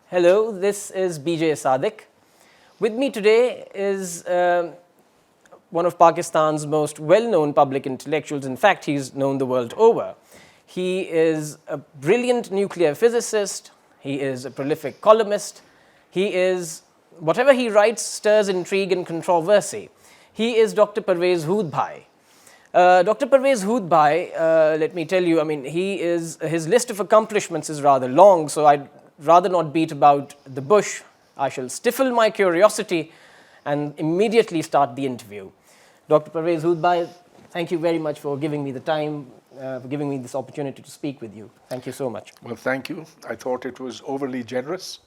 Hello, this is BJ Sadiq. With me today is one of Pakistan's most well-known public intellectuals. In fact, he's known the world over. He is a brilliant nuclear physicist. He is a prolific columnist. He is, whatever he writes stirs intrigue and controversy. He is Dr. Pervez Hoodbhoy. Dr. Pervez Hoodbhoy, let me tell you, I mean, his list of accomplishments is rather long, so I'd rather not beat about the bush. I shall stifle my curiosity and immediately start the interview. Dr. Pervez Hoodbhoy, thank you very much for giving me the time, for giving me this opportunity to speak with you. Thank you so much. Well, thank you. I thought it was overly generous.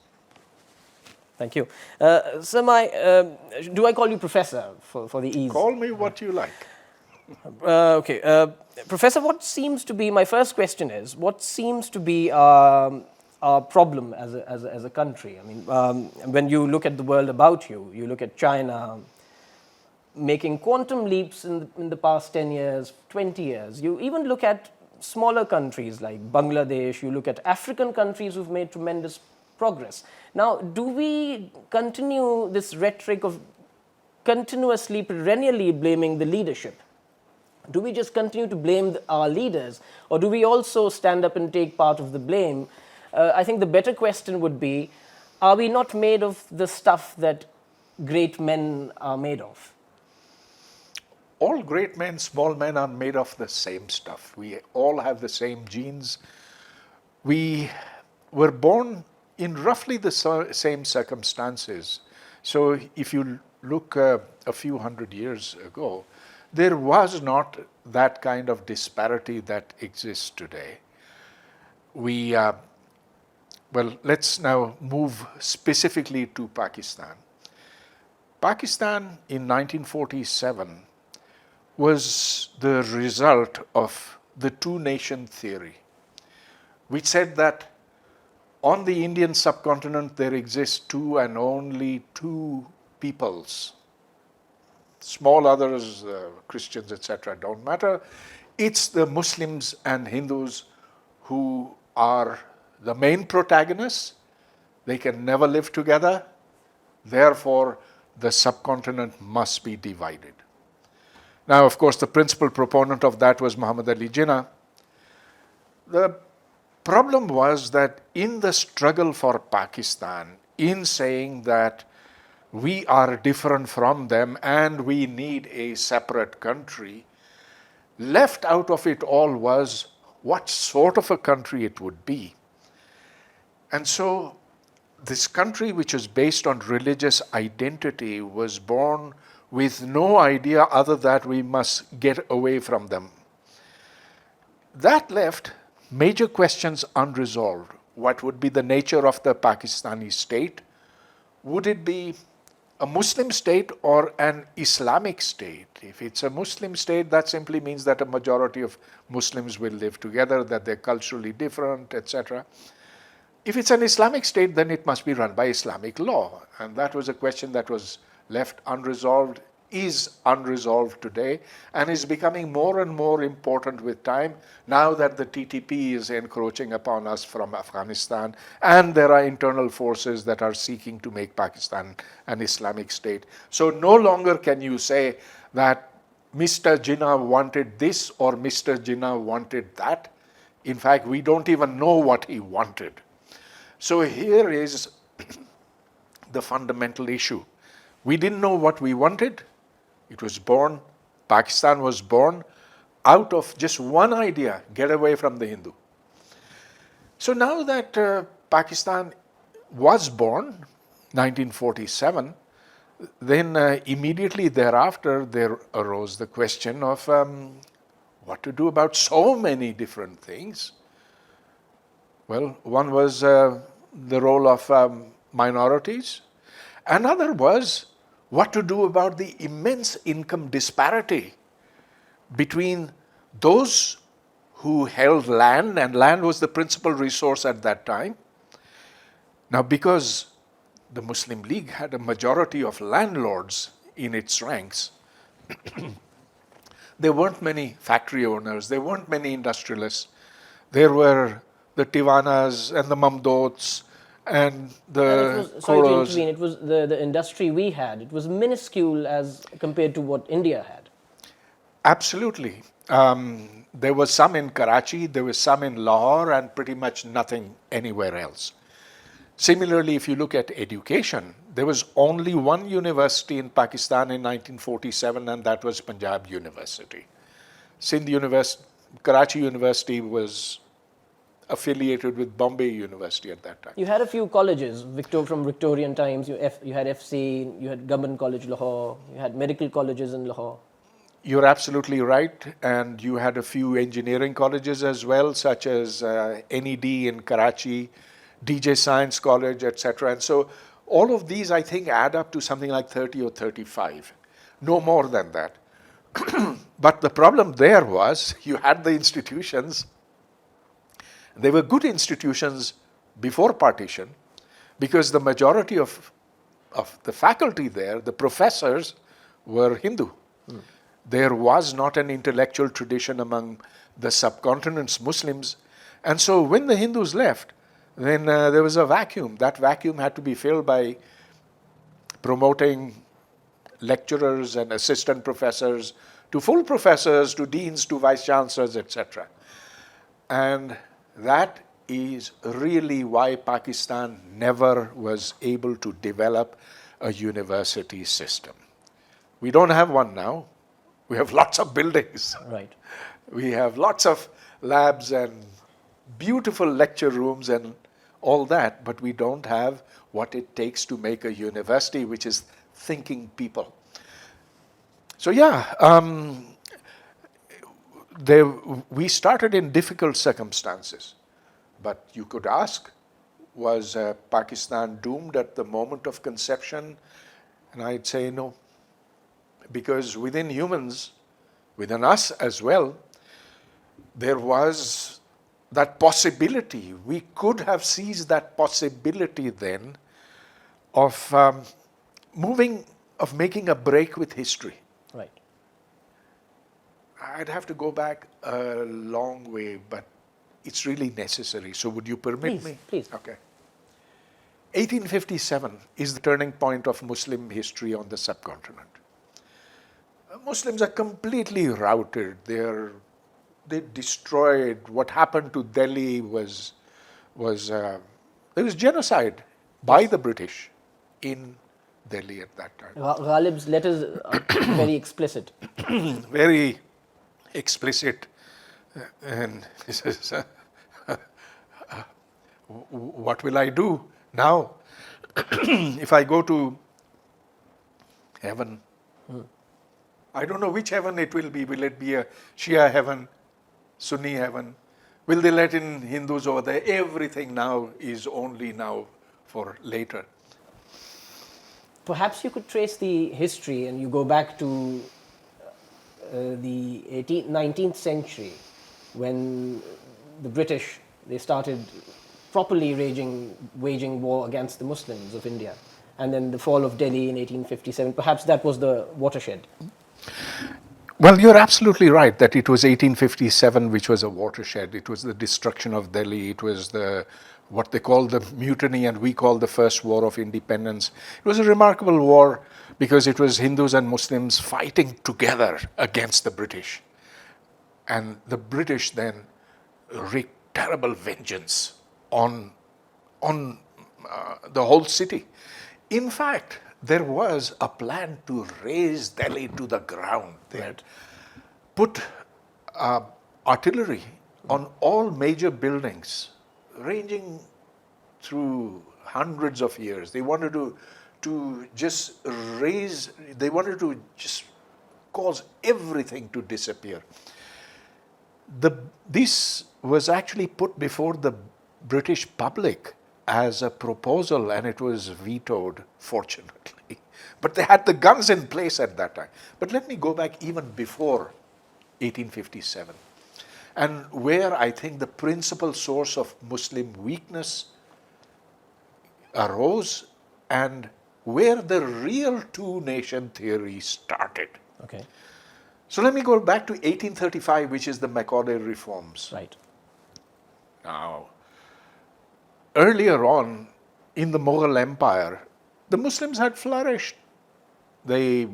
Thank you. Sir, do I call you Professor for the ease? Call me what you like. Okay. Professor, my first question is, what seems to be our problem as a country? I mean, when you look at the world about you, you look at China making quantum leaps in the past 10 years, 20 years. You even look at smaller countries like Bangladesh, you look at African countries who've made tremendous progress. Now, do we continue this rhetoric of continuously, perennially blaming the leadership? Do we just continue to blame our leaders, or do we also stand up and take part of the blame? I think the better question would be, are we not made of the stuff that great men are made of? All great men, small men are made of the same stuff. We all have the same genes. We were born in roughly the same circumstances. So if you look a few hundred years ago, there was not that kind of disparity that exists today. Well, let's now move specifically to Pakistan. Pakistan in 1947 was the result of the two-nation theory, which said that on the Indian subcontinent there exist two and only two peoples. Small others, Christians, etc., don't matter. It's the Muslims and Hindus who are the main protagonists. They can never live together. Therefore, the subcontinent must be divided. Now, of course, the principal proponent of that was Muhammad Ali Jinnah. The problem was that in the struggle for Pakistan, in saying that we are different from them and we need a separate country, left out of it all was what sort of a country it would be. And so this country, which is based on religious identity, was born with no idea other than we must get away from them. That left major questions unresolved. What would be the nature of the Pakistani state? Would it be a Muslim state or an Islamic state? If it's a Muslim state, that simply means that a majority of Muslims will live together, that they're culturally different, etc. If it's an Islamic state, then it must be run by Islamic law. And that was a question that was left unresolved, is unresolved today, and is becoming more and more important with time, now that the TTP is encroaching upon us from Afghanistan, and there are internal forces that are seeking to make Pakistan an Islamic state. So no longer can you say that Mr. Jinnah wanted this or Mr. Jinnah wanted that. In fact, we don't even know what he wanted. So here is the fundamental issue. We didn't know what we wanted. It was born, Pakistan was born out of just one idea, get away from the Hindu. So now that Pakistan was born, 1947, then immediately thereafter there arose the question of what to do about so many different things. Well, one was the role of minorities. Another was what to do about the immense income disparity between those who held land, and land was the principal resource at that time. Now, because the Muslim League had a majority of landlords in its ranks, there weren't many factory owners, there weren't many industrialists. There were the Tiwanas and the Mamdots and And it the was, sorry to Koros. intervene, it was the industry we had. It was minuscule as compared to what India had. Absolutely. There was some in Karachi, there was some in Lahore, and pretty much nothing anywhere else. Similarly, if you look at education, there was only one university in Pakistan in 1947, and that was Punjab University. Sindh University, Karachi University was affiliated with Bombay University at that time. You had a few colleges, from Victorian times. You had FC, you had Government College Lahore, you had medical colleges in Lahore. You're absolutely right, and you had a few engineering colleges as well, such as NED in Karachi, DJ Science College, etc. And so all of these, I think, add up to something like 30 or 35, no more than that. But the problem there was you had the institutions. They were good institutions before partition because the majority of the faculty there, the professors, were Hindu. There was not an intellectual tradition among the subcontinent's Muslims. And so when the Hindus left, then there was a vacuum. That vacuum had to be filled by promoting lecturers and assistant professors to full professors, to deans, to vice chancellors, etc. And that is really why Pakistan never was able to develop a university system. We don't have one now. We have lots of buildings. Right. We have lots of labs and beautiful lecture rooms and all that, but we don't have what it takes to make a university, which is thinking people. So yeah, we started in difficult circumstances, but you could ask, was Pakistan doomed at the moment of conception? And I'd say no. Because within humans, within us as well, there was that possibility. We could have seized that possibility then of making a break with history. Right. I'd have to go back a long way, but it's really necessary. So would you permit me? Please. Okay. 1857 is the turning point of Muslim history on the subcontinent. Muslims are completely routed. They destroyed. What happened to Delhi was there was genocide by the British in Delhi at that time. Ghalib's letters are very explicit. Very explicit. And he says, what will I do now? If I go to heaven, I don't know which heaven it will be. Will it be a Shia heaven, Sunni heaven? Will they let in Hindus over there? Everything now is only now for later. Perhaps you could trace the history and you go back to the 19th century when the British, they started properly waging war against the Muslims of India. And then the fall of Delhi in 1857, perhaps that was the watershed. Well, you're absolutely right that it was 1857 which was a watershed. It was the destruction of Delhi. It was what they call the mutiny and we call the First War of Independence. It was a remarkable war because it was Hindus and Muslims fighting together against the British. And the British then wreaked terrible vengeance on the whole city. In fact, there was a plan to raze Delhi to the ground. They had put artillery on all major buildings, ranging through hundreds of years. They wanted to just raze, they wanted to just cause everything to disappear. This was actually put before the British public as a proposal, and it was vetoed, fortunately. But they had the guns in place at that time. But let me go back even before 1857, and where I think the principal source of Muslim weakness arose and where the real two-nation theory started. Okay. So let me go back to 1835, which is the Macaulay reforms. Right. Now, earlier on in the Mughal Empire, the Muslims had flourished. They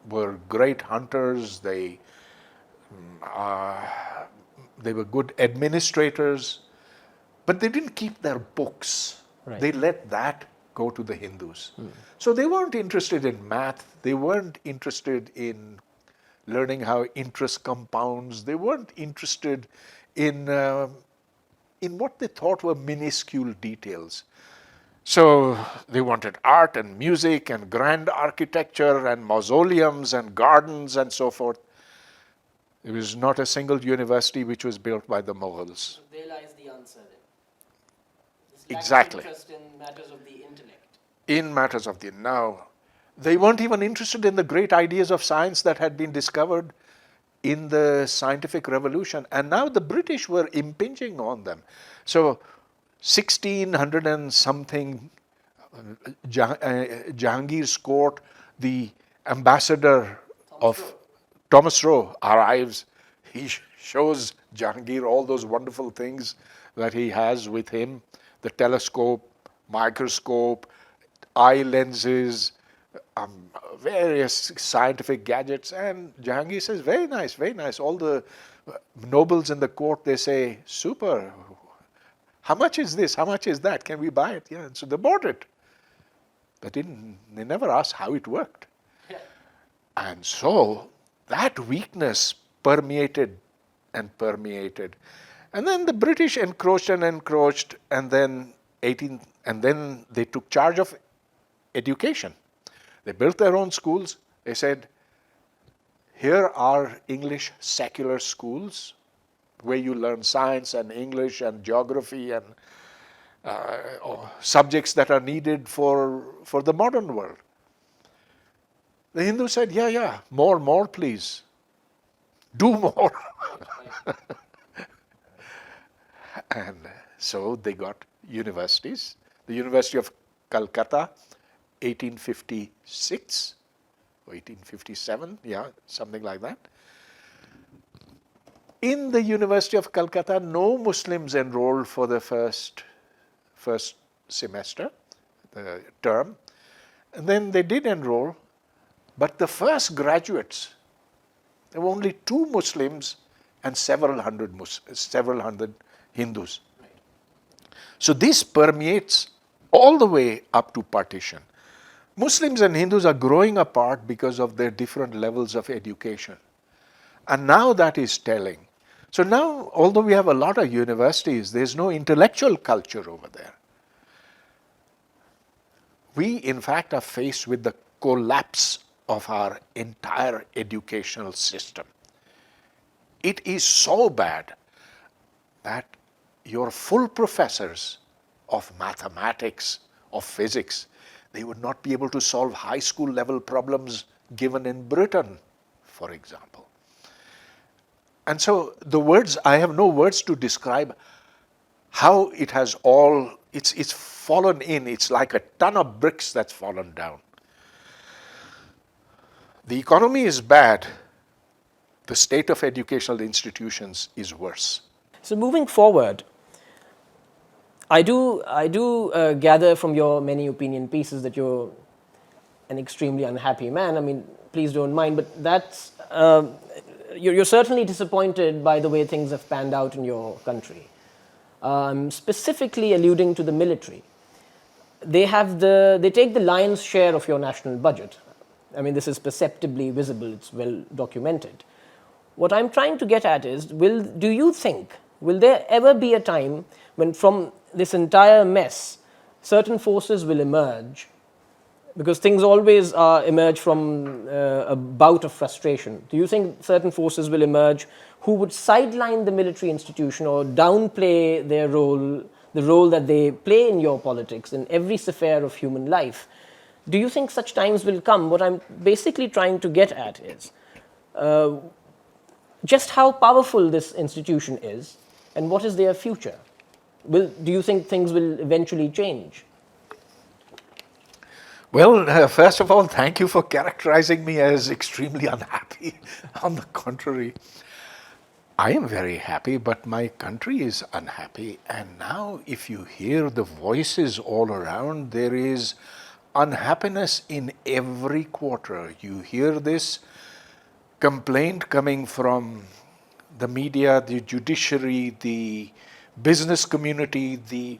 were great hunters. They were good administrators, but they didn't keep their books. Right. They let that go to the Hindus. So they weren't interested in math. They weren't interested in learning how interest compounds. They weren't interested in what they thought were minuscule details. So they wanted art and music and grand architecture and mausoleums and gardens and so forth. There was not a single university which was built by the Mughals. There lies the answer then. This lack Exactly. of interest in matters of the intellect. In matters of the now, they weren't even interested in the great ideas of science that had been discovered in the scientific revolution, and now the British were impinging on them. So 1600 and something, Jahangir's court, the ambassador of Thomas Roe arrives. He shows Jahangir all those wonderful things that he has with him, the telescope, microscope, eye lenses, various scientific gadgets. And Jahangir says, very nice, very nice. All the nobles in the court, they say, super. How much is this? How much is that? Can we buy it? Yeah. And so they bought it. They never asked how it worked. Yeah. And so that weakness permeated and permeated. And then the British encroached and encroached, and then they took charge of education. They built their own schools. They said, here are English secular schools where you learn science and English and geography and subjects that are needed for the modern world. The Hindu said, yeah, more, please. Do more. And so they got universities. The University of Calcutta, 1856 or 1857, yeah, something like that. In the University of Calcutta, no Muslims enrolled for the first semester, the term. And then they did enroll, but the first graduates, there were only 2 Muslims and several hundred Hindus. Right. So this permeates all the way up to partition. Muslims and Hindus are growing apart because of their different levels of education. And now that is telling. So now, although we have a lot of universities, there's no intellectual culture over there. We, in fact, are faced with the collapse of our entire educational system. It is so bad that your full professors of mathematics, of physics, they would not be able to solve high school level problems given in Britain, for example. And so the words, I have no words to describe how it has all, it's fallen in. It's like a ton of bricks that's fallen down. The economy is bad. The state of educational institutions is worse. So moving forward, I do gather from your many opinion pieces that you're an extremely unhappy man. I mean, please don't mind, but that's you're certainly disappointed by the way things have panned out in your country. Specifically alluding to the military. They take the lion's share of your national budget. I mean, this is perceptibly visible. It's well documented. What I'm trying to get at is, do you think, will there ever be a time when from this entire mess, certain forces will emerge? Because things always emerge from a bout of frustration. Do you think certain forces will emerge who would sideline the military institution or downplay their role, the role that they play in your politics, in every sphere of human life? Do you think such times will come? What I'm basically trying to get at is just how powerful this institution is and what is their future? Do you think things will eventually change? Well, first of all, thank you for characterizing me as extremely unhappy. On the contrary, I am very happy, but my country is unhappy. And now, if you hear the voices all around, there is unhappiness in every quarter. You hear this complaint coming from the media, the judiciary, the business community, the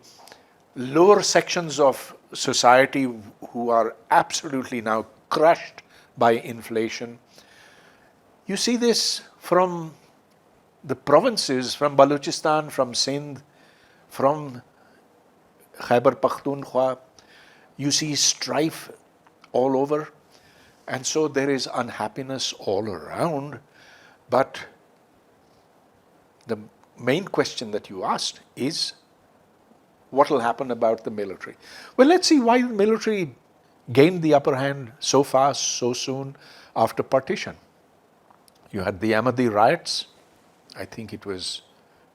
lower sections of society who are absolutely now crushed by inflation. You see this from the provinces, from Balochistan, from Sindh, from Khyber Pakhtunkhwa. You see strife all over. And so there is unhappiness all around. But the main question that you asked is, what will happen about the military? Well, let's see why the military gained the upper hand so fast, so soon after partition. You had the Ahmadi riots, I think it was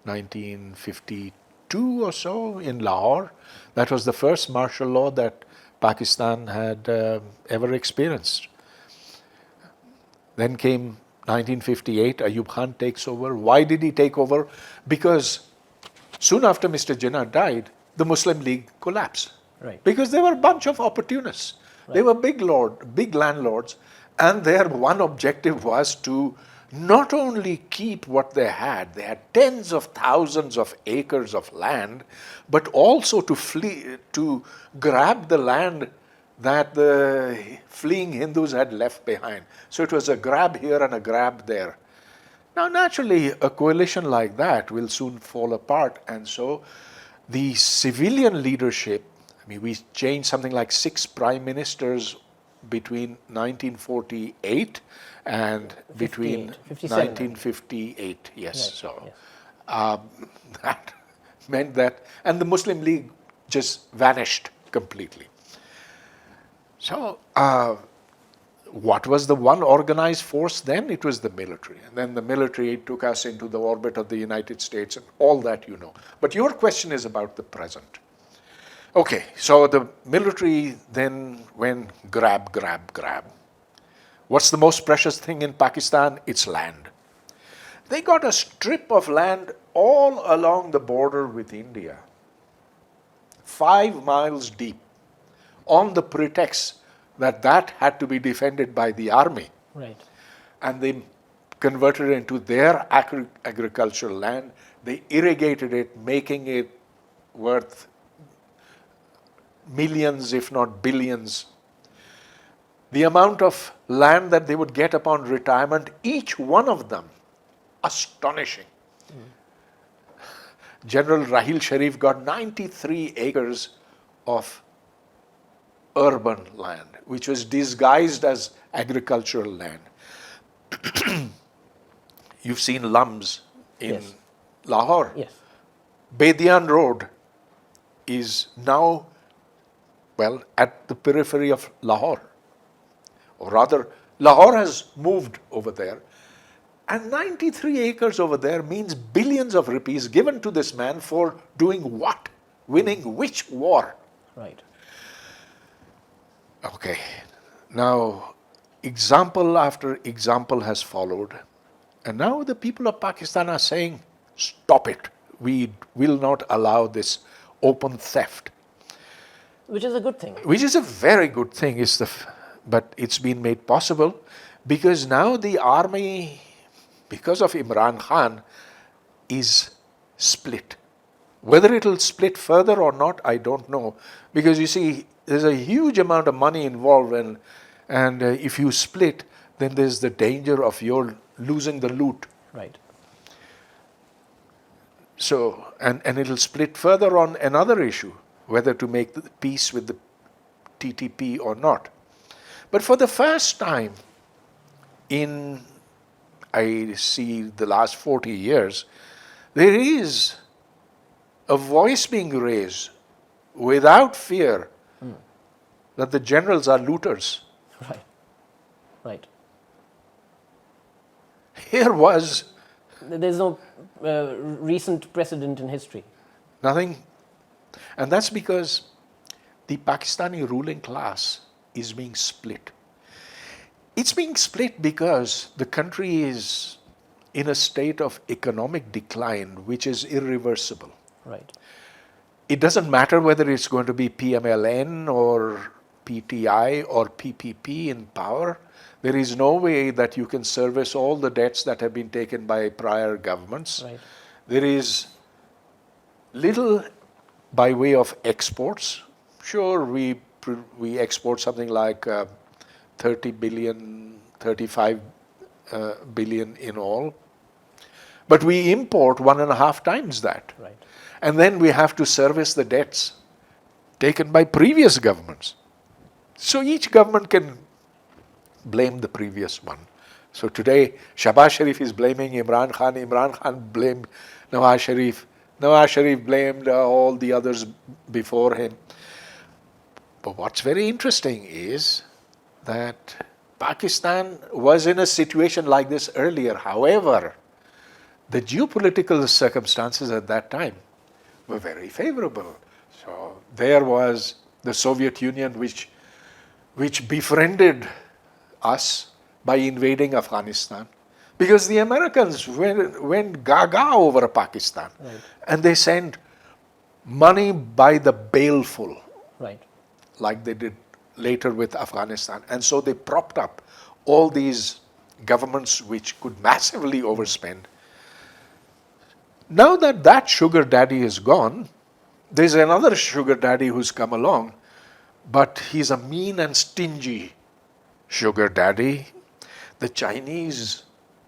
1952 or so in Lahore. That was the first martial law that Pakistan had ever experienced. Then came 1958, Ayub Khan takes over. Why did he take over? Because soon after Mr. Jinnah died, the Muslim League collapsed. Right. Because they were a bunch of opportunists. Right. They were big landlords, and their one objective was to not only keep what they had tens of thousands of acres of land, but also to grab the land that the fleeing Hindus had left behind. So it was a grab here and a grab there. Now, naturally, a coalition like that will soon fall apart, and so the civilian leadership, I mean, we changed something like 6 prime ministers between 1948 and between 1958. Yes, right. So yes. That meant that, and the Muslim League just vanished completely. So, what was the one organized force then? It was the military. And then the military took us into the orbit of the United States and all that you know. But your question is about the present. Okay, so the military then went grab. What's the most precious thing in Pakistan? It's land. They got a strip of land all along the border with India, 5 miles deep, on the pretext that had to be defended by the army. Right. And they converted it into their agricultural land. They irrigated it, making it worth millions, if not billions. The amount of land that they would get upon retirement, each one of them, astonishing. General Rahil Sharif got 93 acres of urban land, which was disguised as agricultural land. You've seen Lums in yes. Lahore. Yes. Bedian Road is now, well, at the periphery of Lahore. Or rather, Lahore has moved over there. And 93 acres over there means billions of rupees given to this man for doing what? Winning which war? Right. Okay. Now, example after example has followed. And now the people of Pakistan are saying, stop it. We will not allow this open theft. Which is a good thing. Which is a very good thing, but it's been made possible because now the army, because of Imran Khan, is split. Whether it will split further or not, I don't know. Because you see, there's a huge amount of money involved, and if you split, then there's the danger of your losing the loot. Right. So, and it'll split further on another issue, whether to make the peace with the TTP or not. But for the first time in, I see, the last 40 years, there is a voice being raised without fear that the generals are looters. Right. Right. Here was... There's no recent precedent in history. Nothing. And that's because the Pakistani ruling class is being split. It's being split because the country is in a state of economic decline, which is irreversible. Right. It doesn't matter whether it's going to be PMLN or PTI or PPP in power. There is no way that you can service all the debts that have been taken by prior governments. Right. There is little by way of exports. Sure, we export something like 30 billion, 35 billion in all. But we import 1.5 times that. Right. And then we have to service the debts taken by previous governments. So each government can blame the previous one. So today, Shahbaz Sharif is blaming Imran Khan blamed Nawaz Sharif blamed all the others before him. But what's very interesting is that Pakistan was in a situation like this earlier. However, the geopolitical circumstances at that time were very favorable. So there was the Soviet Union, which befriended us by invading Afghanistan, because the Americans went gaga over Pakistan. Right. And they sent money by the baleful, Right. like they did later with Afghanistan. And so they propped up all these governments which could massively overspend. Now that that sugar daddy is gone, there's another sugar daddy who's come along, but he's a mean and stingy sugar daddy. The Chinese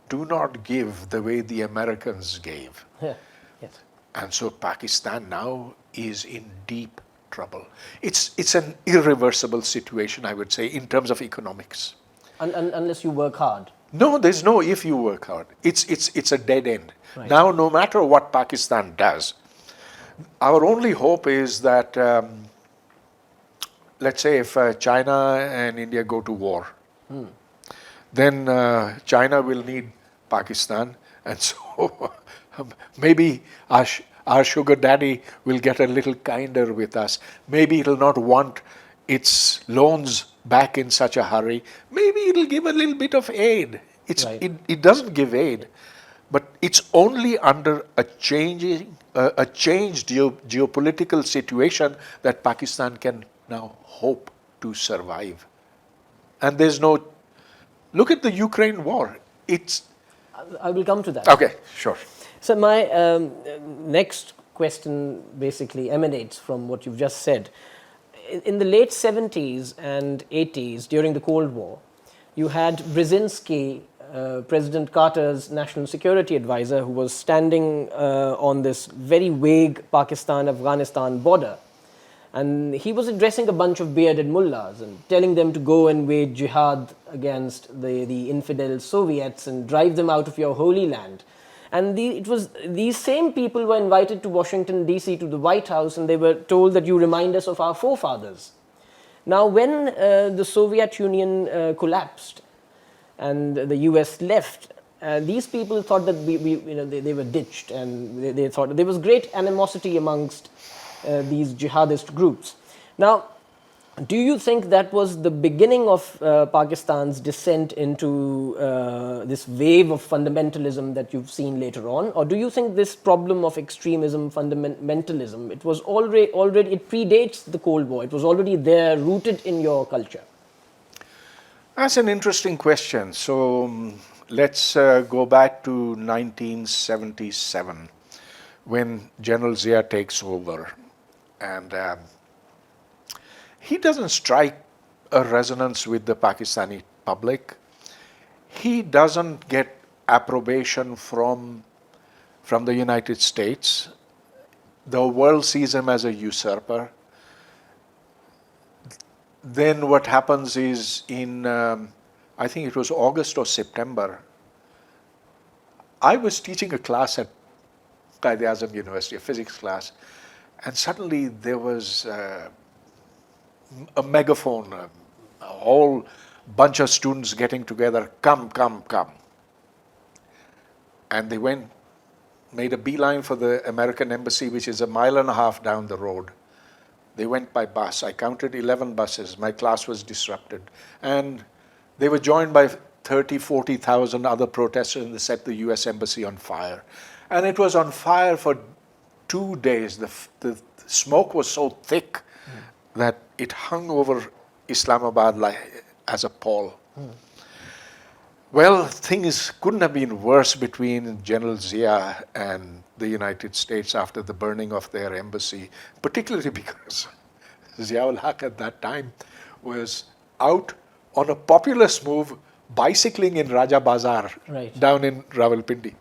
do not give the way the Americans gave. Yeah. Yes. And so Pakistan now is in deep trouble. It's an irreversible situation, I would say, in terms of economics. Unless you work hard. No, there's no if you work hard. It's a dead end. Right. Now, no matter what Pakistan does, our only hope is that, let's say if China and India go to war, then China will need Pakistan, and so maybe our sugar daddy will get a little kinder with us. Maybe it'll not want its loans back in such a hurry. Maybe it'll give a little bit of aid. Right. It doesn't give aid, but it's only under a changed geopolitical situation that Pakistan can now hope to survive. And there's no, look at the Ukraine war. I will come to that. Okay, sure. So my next question basically emanates from what you've just said. In the late 70s and 80s, during the Cold War, you had Brzezinski, President Carter's national security advisor, who was standing on this very vague Pakistan-Afghanistan border. And he was addressing a bunch of bearded mullahs and telling them to go and wage jihad against the infidel Soviets and drive them out of your holy land. And it was these same people were invited to Washington, D.C., to the White House, and they were told that you remind us of our forefathers. Now, when the Soviet Union collapsed and the U.S. left, these people thought that they were ditched, and they thought there was great animosity amongst these jihadist groups. Now, do you think that was the beginning of Pakistan's descent into this wave of fundamentalism that you've seen later on? Or do you think this problem of extremism, fundamentalism, it was already it predates the Cold War, it was already there, rooted in your culture? That's an interesting question. So let's go back to 1977 when General Zia takes over. And he doesn't strike a resonance with the Pakistani public. He doesn't get approbation from the United States. The world sees him as a usurper. Then what happens is in, I think it was August or September, I was teaching a class at Quaid-e-Azam University, a physics class, and suddenly there was a megaphone, a whole bunch of students getting together, come, come, come. And they made a beeline for the American embassy, which is 1.5 miles down the road. They went by bus. I counted 11 buses. My class was disrupted. And they were joined by 30, 40,000 other protesters, and they set the US Embassy on fire. And it was on fire for 2 days. The smoke was so thick that it hung over Islamabad like as a pall. Well, things couldn't have been worse between General Zia and the United States after the burning of their embassy, particularly because Zia-ul Haq at that time was out on a populist move, bicycling in Raja Bazar, down in Rawalpindi.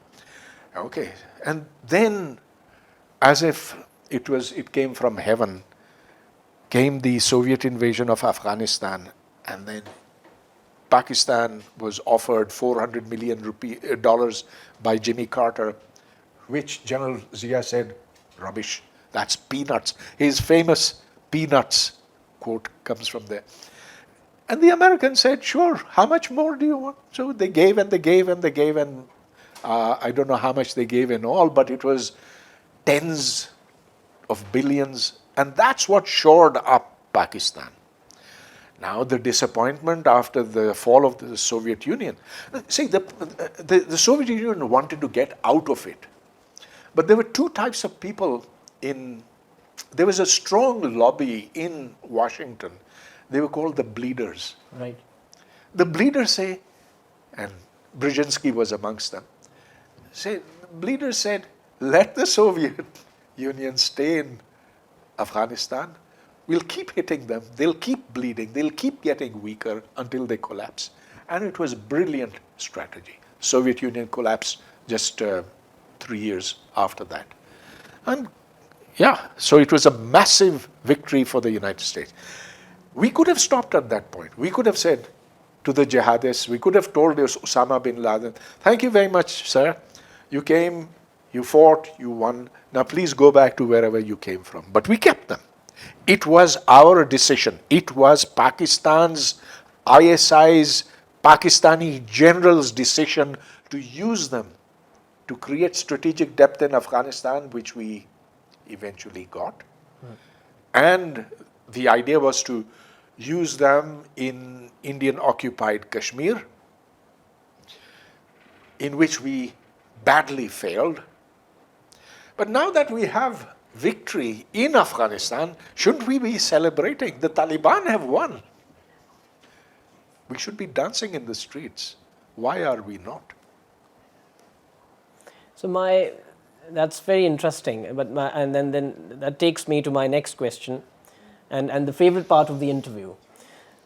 Okay, and then, as if it came from heaven, came the Soviet invasion of Afghanistan, and then Pakistan was offered $400 million by Jimmy Carter, which General Zia said, rubbish, that's peanuts. His famous peanuts quote comes from there. And the Americans said, sure, how much more do you want? So they gave and they gave and they gave, and I don't know how much they gave in all, but it was tens of billions, and that's what shored up Pakistan. Now the disappointment after the fall of the Soviet Union. See, the Soviet Union wanted to get out of it. But there were two types of people there was a strong lobby in Washington. They were called the bleeders. Right. The bleeders say, and Brzezinski was amongst them, bleeders said, let the Soviet Union stay in Afghanistan. We'll keep hitting them. They'll keep bleeding. They'll keep getting weaker until they collapse. And it was a brilliant strategy. Soviet Union collapsed just 3 years after that. And yeah, so it was a massive victory for the United States. We could have stopped at that point. We could have said to the jihadists, we could have told Osama bin Laden, thank you very much, sir. You came, you fought, you won. Now please go back to wherever you came from. But we kept them. It was our decision. It was Pakistan's, ISI's, Pakistani generals' decision to use them to create strategic depth in Afghanistan, which we eventually got. And the idea was to use them in Indian-occupied Kashmir, in which we badly failed. But now that we have victory in Afghanistan, shouldn't we be celebrating? The Taliban have won. We should be dancing in the streets. Why are we not? So that's very interesting. But and then that takes me to my next question, and the favorite part of the interview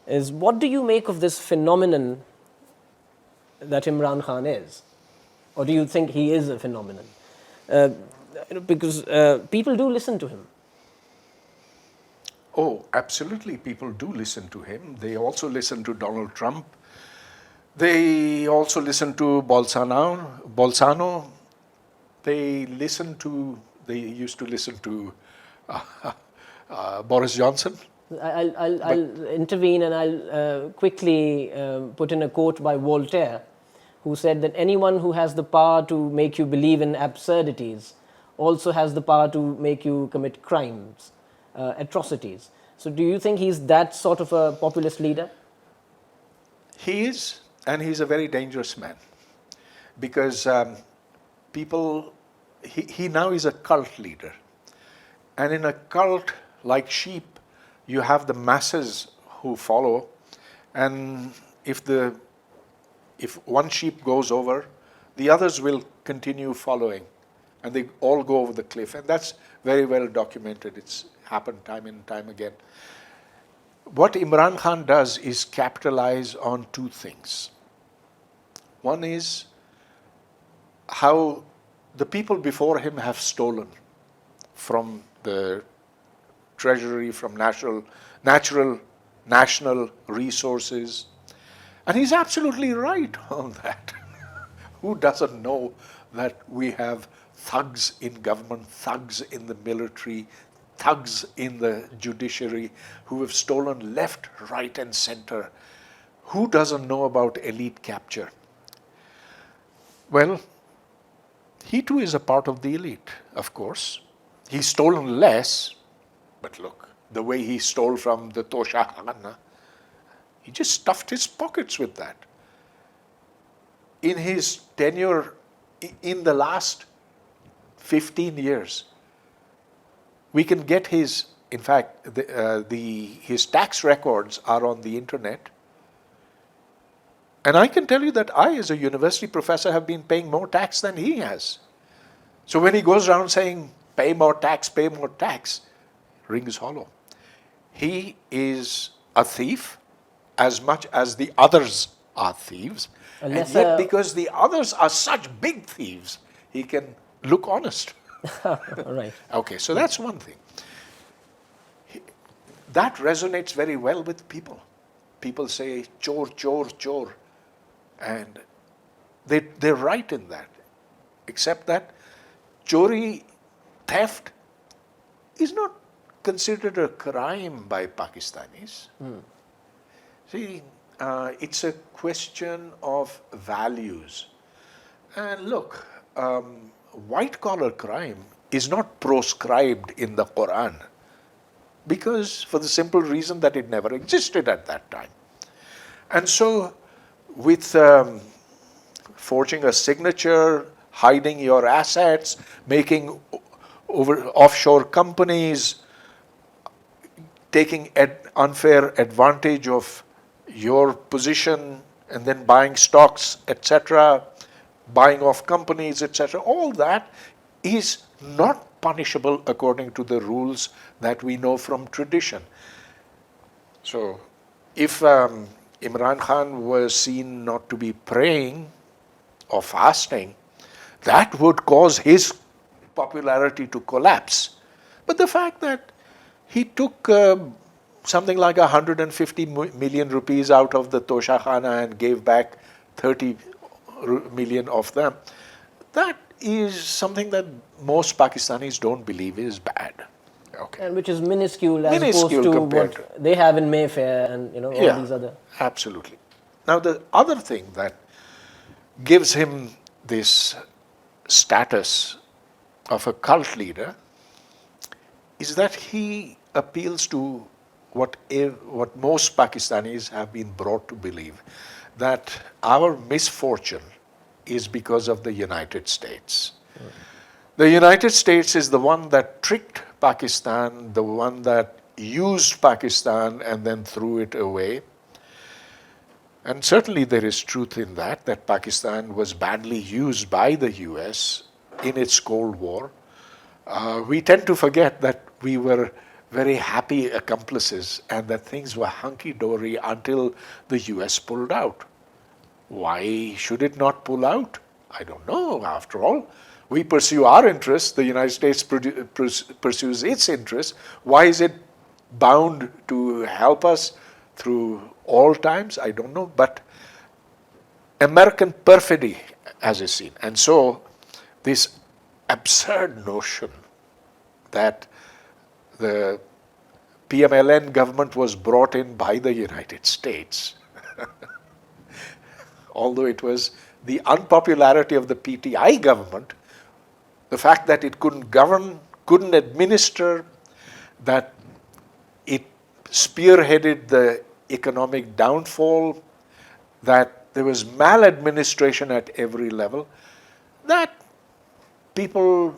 is, what do you make of this phenomenon that Imran Khan is, or do you think he is a phenomenon? Because people do listen to him. Oh, absolutely, people do listen to him. They also listen to Donald Trump. They also listen to Bolsonaro. They used to listen to Boris Johnson. I'll intervene, and I'll quickly put in a quote by Voltaire, who said that anyone who has the power to make you believe in absurdities also has the power to make you commit crimes, atrocities. So do you think he's that sort of a populist leader? He is, and he's a very dangerous man, because he now is a cult leader. And in a cult, like sheep, you have the masses who follow, and if one sheep goes over, the others will continue following, and they all go over the cliff. And that's very well documented. It's happened time and time again. What Imran Khan does is capitalize on two things. One is how the people before him have stolen from the treasury, from national resources. And he's absolutely right on that. Who doesn't know that we have thugs in government, thugs in the military, thugs in the judiciary who have stolen left, right, and center? Who doesn't know about elite capture? Well, he too is a part of the elite, of course. He's stolen less, but look, the way he stole from the Tosha Khan. He just stuffed his pockets with that. In his tenure, in the last 15 years, we can get his, in fact, his tax records are on the internet. And I can tell you that I, as a university professor, have been paying more tax than he has. So when he goes around saying, pay more tax, rings hollow. He is a thief as much as the others are thieves. And yet, because the others are such big thieves, he can look honest. Right. Okay, so that's one thing. That resonates very well with people. People say, chor, chor, chor. And they're right in that. Except that chori, theft, is not considered a crime by Pakistanis. See, it's a question of values. And look, white-collar crime is not proscribed in the Quran because for the simple reason that it never existed at that time. And so with forging a signature, hiding your assets, making offshore companies, taking unfair advantage of your position and then buying stocks, etc., buying off companies, etc., all that is not punishable according to the rules that we know from tradition. So if Imran Khan was seen not to be praying or fasting, that would cause his popularity to collapse. But the fact that he took something like 150 million rupees out of the Tosha Khana and gave back 30 million of them, that is something that most Pakistanis don't believe is bad. Okay. And which is minuscule as opposed to what they have in Mayfair and all these other. Absolutely. Now the other thing that gives him this status of a cult leader is that he appeals to what most Pakistanis have been brought to believe, that our misfortune is because of the United States. The United States is the one that tricked Pakistan, the one that used Pakistan and then threw it away. And certainly there is truth in that Pakistan was badly used by the US in its Cold War. We tend to forget that we were very happy accomplices and that things were hunky-dory until the US pulled out. Why should it not pull out? I don't know. After all, we pursue our interests. The United States pursues its interests. Why is it bound to help us through all times? I don't know. But American perfidy, as is seen. And so this absurd notion that the PMLN government was brought in by the United States, although it was the unpopularity of the PTI government, the fact that it couldn't govern, couldn't administer, that it spearheaded the economic downfall, that there was maladministration at every level, that people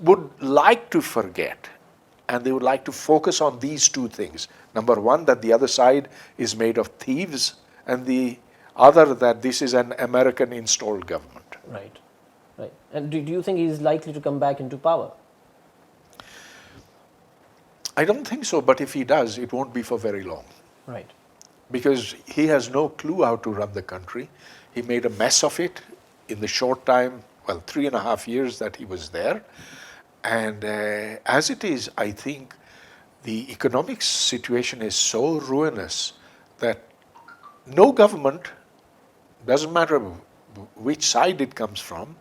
would like to forget. And they would like to focus on these two things. Number one, that the other side is made of thieves, and the other, that this is an American installed government. Right, right. And do you think he's likely to come back into power? I don't think so, but if he does, it won't be for very long. Right. Because he has no clue how to run the country. He made a mess of it in the short time, 3.5 years that he was there. And as it is, I think the economic situation is so ruinous that no government, doesn't matter which side it comes from,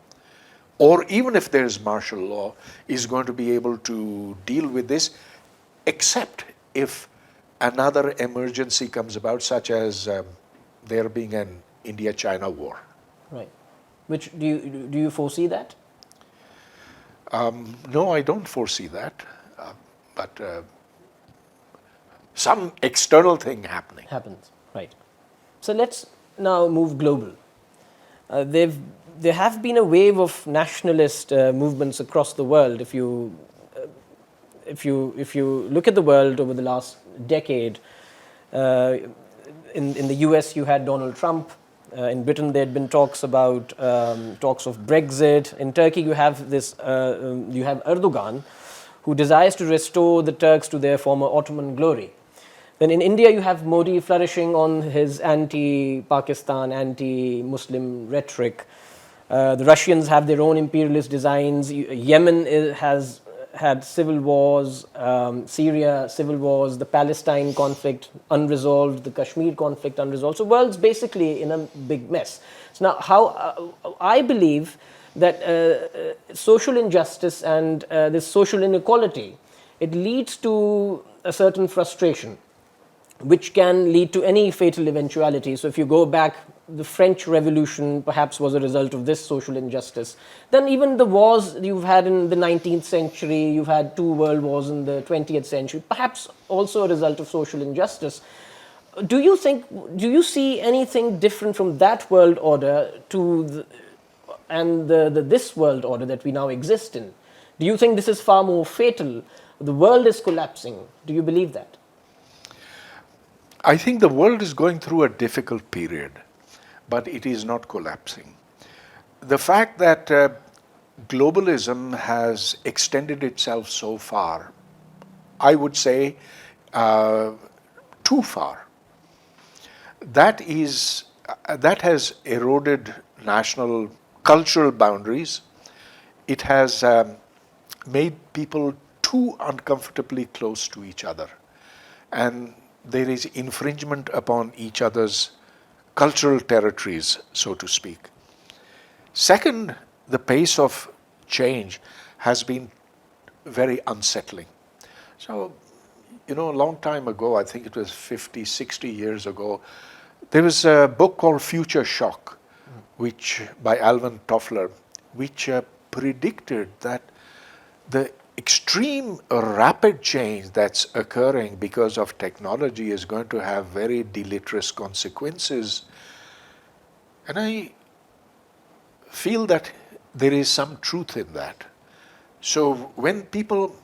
or even if there is martial law, is going to be able to deal with this, except if another emergency comes about, such as there being an India-China war. Right. Which do you foresee that? No, I don't foresee that. But some external thing happening. Happens, right. So let's now move global. There have been a wave of nationalist movements across the world. If you look at the world over the last decade, in the US you had Donald Trump. In Britain there had been talks about talks of Brexit. In Turkey you have Erdogan, who desires to restore the Turks to their former Ottoman glory. Then in India you have Modi flourishing on his anti-Pakistan, anti-Muslim rhetoric. The Russians have their own imperialist designs. Yemen has had civil wars, Syria civil wars, the Palestine conflict unresolved, the Kashmir conflict unresolved. So the world's basically in a big mess. So now I believe that social injustice and this social inequality, it leads to a certain frustration, which can lead to any fatal eventuality. So if you go back, the French Revolution perhaps was a result of this social injustice. Then even the wars you've had in the 19th century, you've had 2 world wars in the 20th century, perhaps also a result of social injustice. Do you see anything different from that world order to this world order that we now exist in? Do you think this is far more fatal? The world is collapsing. Do you believe that? I think the world is going through a difficult period, but it is not collapsing. The fact that globalism has extended itself so far, I would say too far, that has eroded national cultural boundaries. It has made people too uncomfortably close to each other, and there is infringement upon each other's cultural territories, so to speak. Second, the pace of change has been very unsettling. So, a long time ago, I think it was 50, 60 years ago, there was a book called Future Shock, which by Alvin Toffler, which predicted that the extreme rapid change that's occurring because of technology is going to have very deleterious consequences. And I feel that there is some truth in that. So when people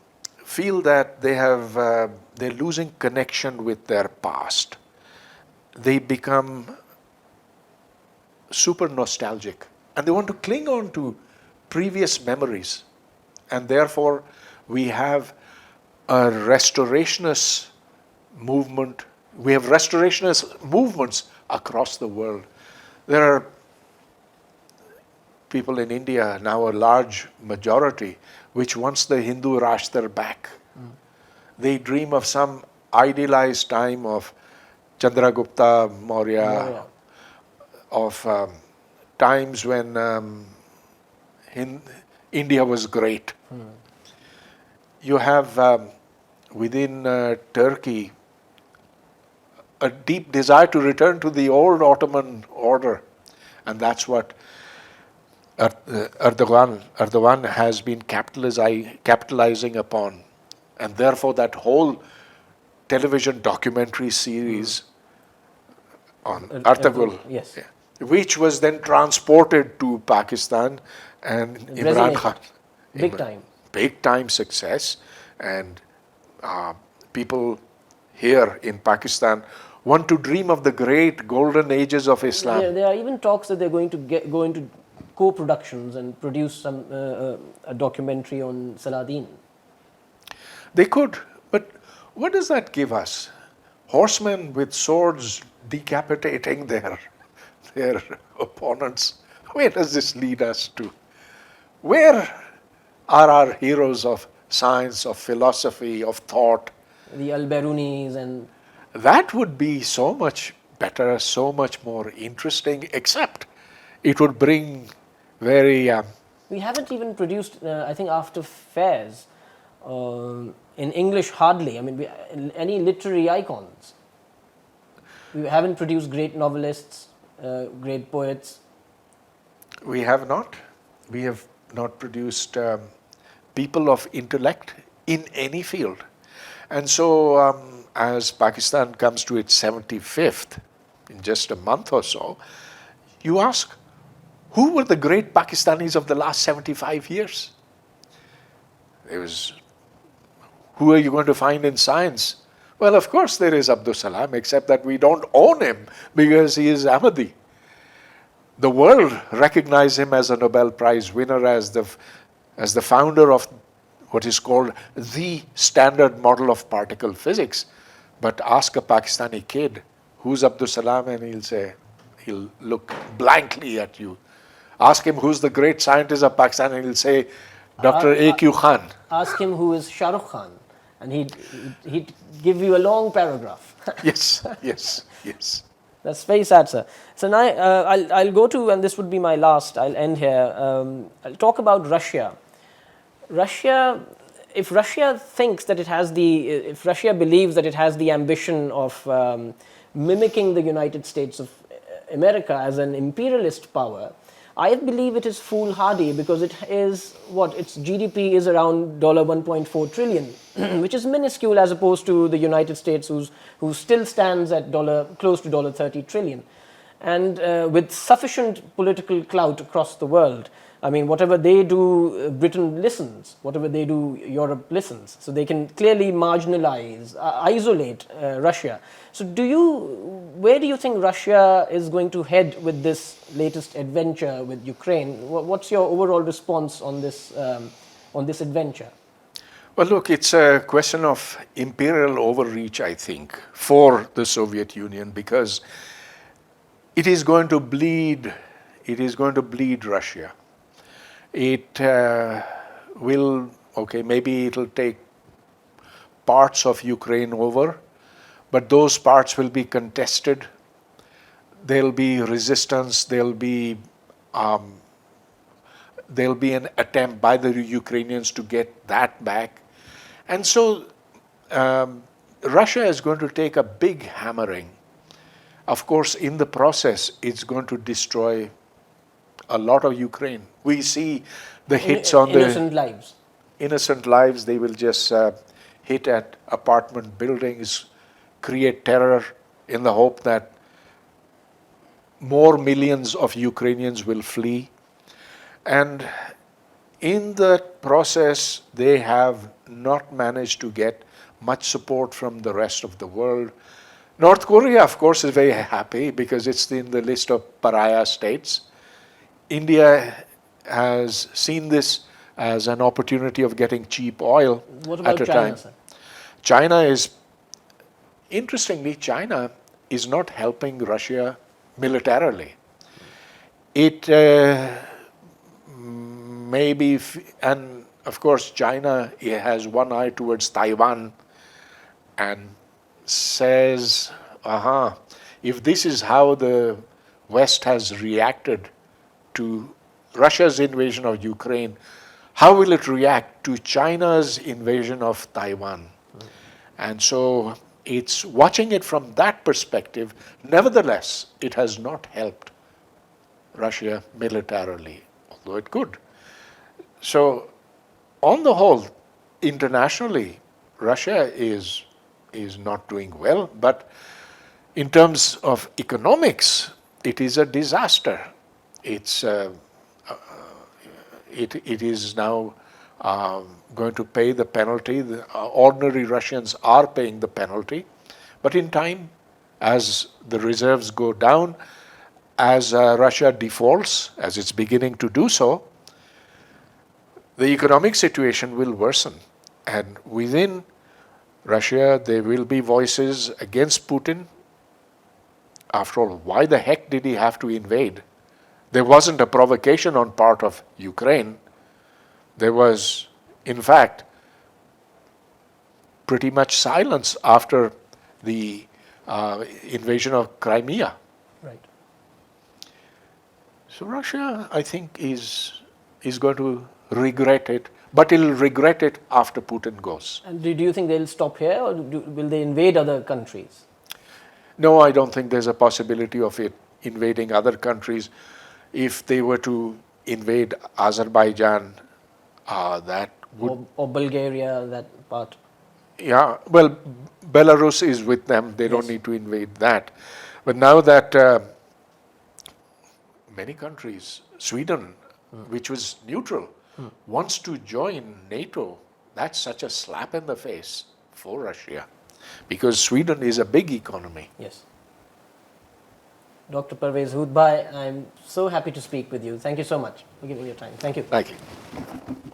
feel that they're losing connection with their past, they become super nostalgic and they want to cling on to previous memories. And therefore, we have a restorationist movement. We have restorationist movements across the world. There are people in India, now a large majority, which wants the Hindu Rashtra back. They dream of some idealized time of Chandragupta Maurya, of times when India was great. You have within Turkey a deep desire to return to the old Ottoman order, and that's what Erdogan has been capitalizing upon, and therefore that whole television documentary series on Ertugrul, yes, which was then transported to Pakistan, and Imran Khan, big time success, and people here in Pakistan want to dream of the great golden ages of Islam. There are even talks that they're going to go into co-productions and produce a documentary on Saladin. They could, but what does that give us? Horsemen with swords decapitating their opponents. Where does this lead us to? Where are our heroes of science, of philosophy, of thought? The Al-Barunis and... That would be so much better, so much more interesting, except it would bring very... We haven't even produced, I think after Fairs, in English hardly. I mean, any literary icons. We haven't produced great novelists, great poets. We have not. We have not produced people of intellect in any field. And so as Pakistan comes to its 75th, in just a month or so, you ask, who were the great Pakistanis of the last 75 years? There was, who are you going to find in science? Well, of course there is Abdul Salam, except that we don't own him because he is Ahmadi. The world recognized him as a Nobel Prize winner, as the founder of what is called the standard model of particle physics. But ask a Pakistani kid, who's Abdul Salam, and he'll look blankly at you. Ask him who's the great scientist of Pakistan, and he'll say, Dr. A.Q. Khan. Ask him who is Shah Rukh Khan, and he'd give you a long paragraph. Yes, yes, yes. That's very sad, sir. So now I'll go to, and this would be my last, I'll end here. I'll talk about Russia. If Russia thinks that if Russia believes that it has the ambition of mimicking the United States of America as an imperialist power, I believe it is foolhardy, because its GDP is around $1.4 trillion, which is minuscule as opposed to the United States, who still stands at close to $30 trillion. And with sufficient political clout across the world, I mean, whatever they do, Britain listens. Whatever they do, Europe listens. So they can clearly marginalize, isolate Russia. So where do you think Russia is going to head with this latest adventure with Ukraine? What's your overall response on this adventure? Well, look, it's a question of imperial overreach, I think, for the Soviet Union, because it is going to bleed Russia. It will, maybe it'll take parts of Ukraine over, but those parts will be contested. There'll be resistance. There'll be an attempt by the Ukrainians to get that back. And so Russia is going to take a big hammering. Of course, in the process, it's going to destroy a lot of Ukraine. We see the hits on innocent lives. Innocent lives. They will just hit at apartment buildings, create terror in the hope that more millions of Ukrainians will flee. And in the process, they have not managed to get much support from the rest of the world. North Korea, of course, is very happy because it's in the list of pariah states. India has seen this as an opportunity of getting cheap oil at a time. Sir? Interestingly, China is not helping Russia militarily. It maybe, and of course China has one eye towards Taiwan and says, if this is how the West has reacted to Russia's invasion of Ukraine, how will it react to China's invasion of Taiwan? And so it's watching it from that perspective. Nevertheless, it has not helped Russia militarily, although it could. So on the whole, internationally, Russia is not doing well, but in terms of economics, it is a disaster. It is now going to pay the penalty. The ordinary Russians are paying the penalty, but in time, as the reserves go down, as Russia defaults, as it's beginning to do so, the economic situation will worsen. And within Russia, there will be voices against Putin. After all, why the heck did he have to invade? There wasn't a provocation on part of Ukraine. There was, in fact, pretty much silence after the invasion of Crimea. Right. So Russia, I think, is going to regret it, but it'll regret it after Putin goes. And do you think they'll stop here, or will they invade other countries? No, I don't think there's a possibility of it invading other countries. If they were to invade Azerbaijan, that would... Or Bulgaria, that part? Yeah, well, Belarus is with them. They don't need to invade that. But now that many countries, Sweden, which was neutral, wants to join NATO, that's such a slap in the face for Russia, because Sweden is a big economy. Yes. Dr. Pervez Hoodbhoy, I'm so happy to speak with you. Thank you so much for giving your time. Thank you. Thank you.